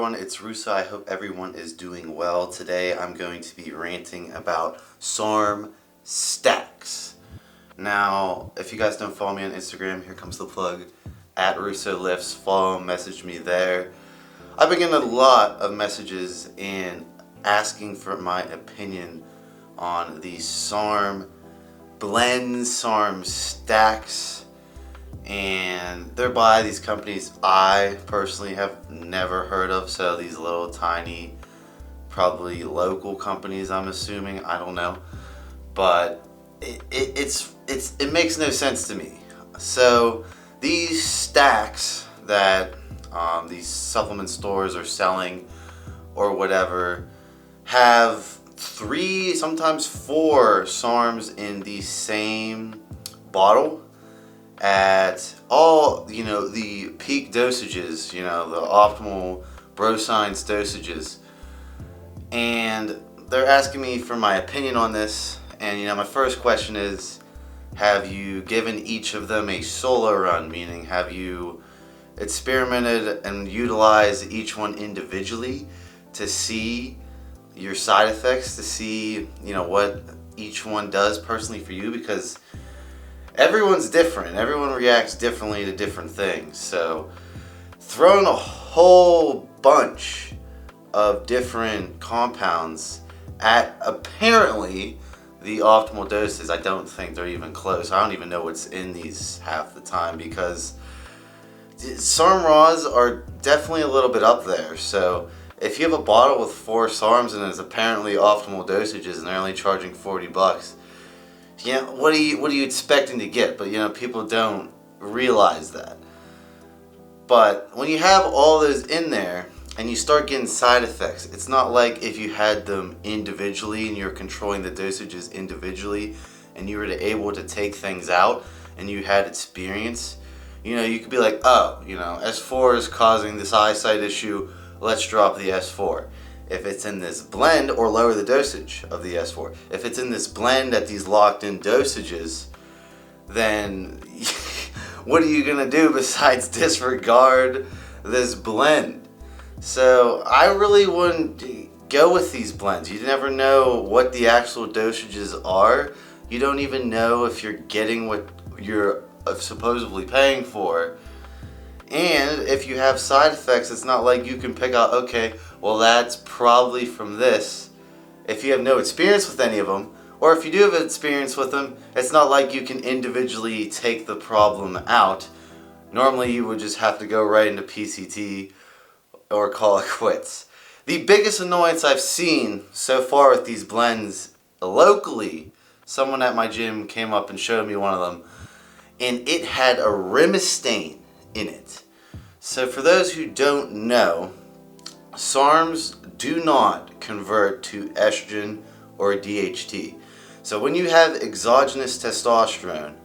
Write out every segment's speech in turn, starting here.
everyone, it's Rusa. I hope everyone is doing well. Today I'm going to be ranting about SARM stacks. Now, if you guys don't follow me on Instagram, here comes the plug, at Russo Lifts. Follow, message me there. I've been getting a lot of messages and asking for my opinion on the SARM blends, SARM stacks, and they're by these companies I personally have never heard of. So these little tiny, probably local companies, I'm assuming, I don't know, but it makes no sense to me. So these stacks that these supplement stores are selling or whatever have 3, sometimes 4 SARMs in the same bottle at all, the peak dosages, the optimal bro science dosages. And they're asking me for my opinion on this. And my first question is, have you given each of them a solo run? Meaning, have you experimented and utilized each one individually to see your side effects, to see what each one does personally for you? Because everyone's different. Everyone reacts differently to different things. So throwing a whole bunch of different compounds at apparently the optimal doses, I don't think they're even close. I don't even know what's in these half the time, because SARM raws are definitely a little bit up there. So if you have a bottle with 4 SARMs and it's apparently optimal dosages and they're only charging $40, what are you expecting to get? But people don't realize that. But when you have all those in there and you start getting side effects, it's not like if you had them individually and you're controlling the dosages individually and you were able to take things out and you had experience. You could be like, oh, S4 is causing this eyesight issue, let's drop the S4. If it's in this blend, or lower the dosage of the S4. If it's in this blend at these locked in dosages, then what are you gonna do besides disregard this blend? So I really wouldn't go with these blends. You never know what the actual dosages are. You don't even know if you're getting what you're supposedly paying for. And if you have side effects, it's not like you can pick out, okay, well that's probably from this. If you have no experience with any of them, or if you do have experience with them, it's not like you can individually take the problem out. Normally you would just have to go right into PCT or call it quits. The biggest annoyance I've seen so far with these blends locally, someone at my gym came up and showed me one of them, and it had a rimestane in it. So for those who don't know, SARMs do not convert to estrogen or DHT. So when you have exogenous testosterone,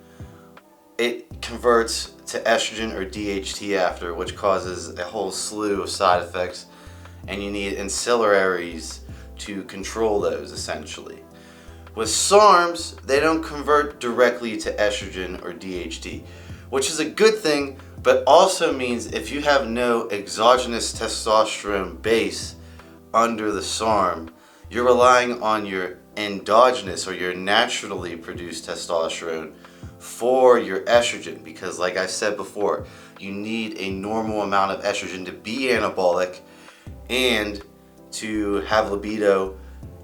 it converts to estrogen or DHT after, which causes a whole slew of side effects, and you need ancillaries to control those essentially. With SARMs, they don't convert directly to estrogen or DHT, which is a good thing, but also means if you have no exogenous testosterone base under the SARM, you're relying on your endogenous or your naturally produced testosterone for your estrogen, because like I said before, you need a normal amount of estrogen to be anabolic and to have libido,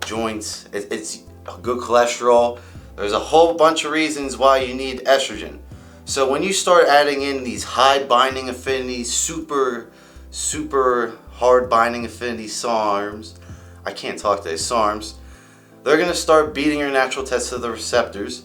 joints, it's good cholesterol. There's a whole bunch of reasons why you need estrogen. So when you start adding in these high binding affinity, super hard binding affinity SARMs, I can't talk today, SARMs, they're going to start beating your natural testosterone receptors.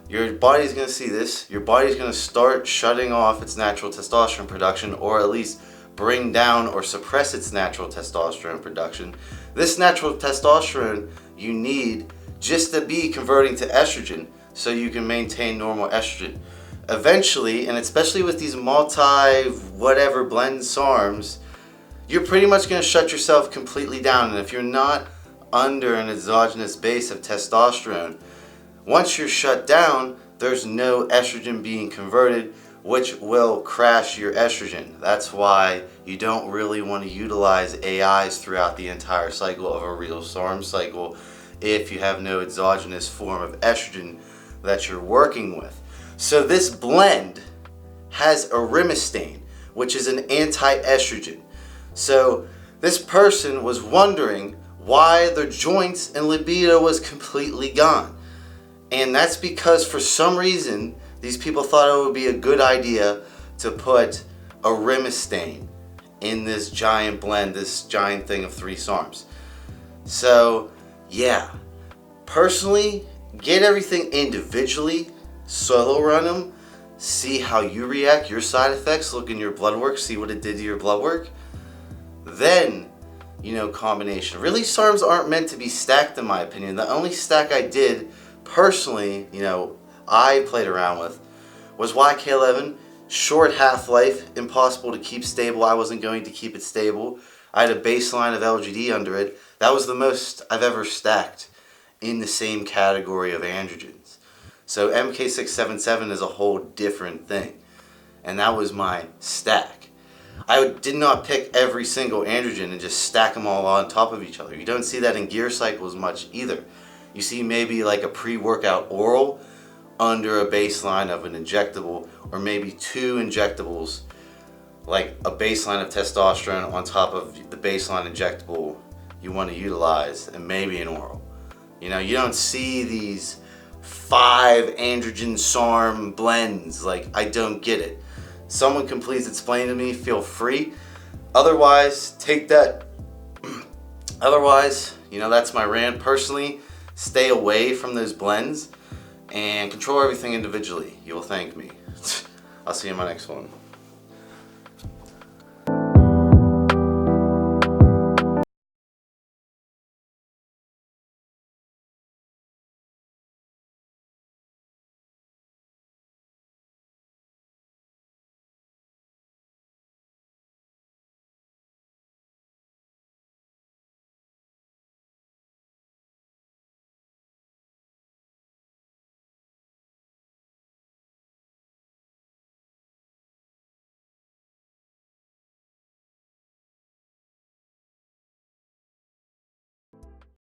Your body's going to see this. Your body's going to start shutting off its natural testosterone production, or at least bring down or suppress its natural testosterone production. This natural testosterone you need just to be converting to estrogen so you can maintain normal estrogen. Eventually, and especially with these multi-whatever blend SARMs, you're pretty much going to shut yourself completely down. And if you're not under an exogenous base of testosterone, once you're shut down, there's no estrogen being converted, which will crash your estrogen. That's why you don't really want to utilize AIs throughout the entire cycle of a real SARMS cycle if you have no exogenous form of estrogen that you're working with. So this blend has arimistane, which is an anti-estrogen. So this person was wondering why their joints and libido was completely gone. And that's because for some reason, these people thought it would be a good idea to put arimistane in this giant blend, this giant thing of 3 SARMs. So yeah, personally, get everything individually, solo run them, see how you react, your side effects, look in your blood work, see what it did to your blood work. Then, combination. Really, SARMs aren't meant to be stacked in my opinion. The only stack I did personally, I played around with was YK11, short half-life, impossible to keep stable. I wasn't going to keep it stable. I had a baseline of LGD under it. That was the most I've ever stacked in the same category of androgens. So MK677 is a whole different thing. And that was my stack. I did not pick every single androgen and just stack them all on top of each other. You don't see that in gear cycles much either. You see maybe like a pre-workout oral under a baseline of an injectable, or maybe 2 injectables, like a baseline of testosterone on top of the baseline injectable you want to utilize, and maybe an oral. You don't see these 5 androgen SARM blends. Like, I don't get it. Someone can please explain to me, feel free. Otherwise, take that. Otherwise, that's my rant. Personally, stay away from those blends and control everything individually. You will thank me. I'll see you in my next one.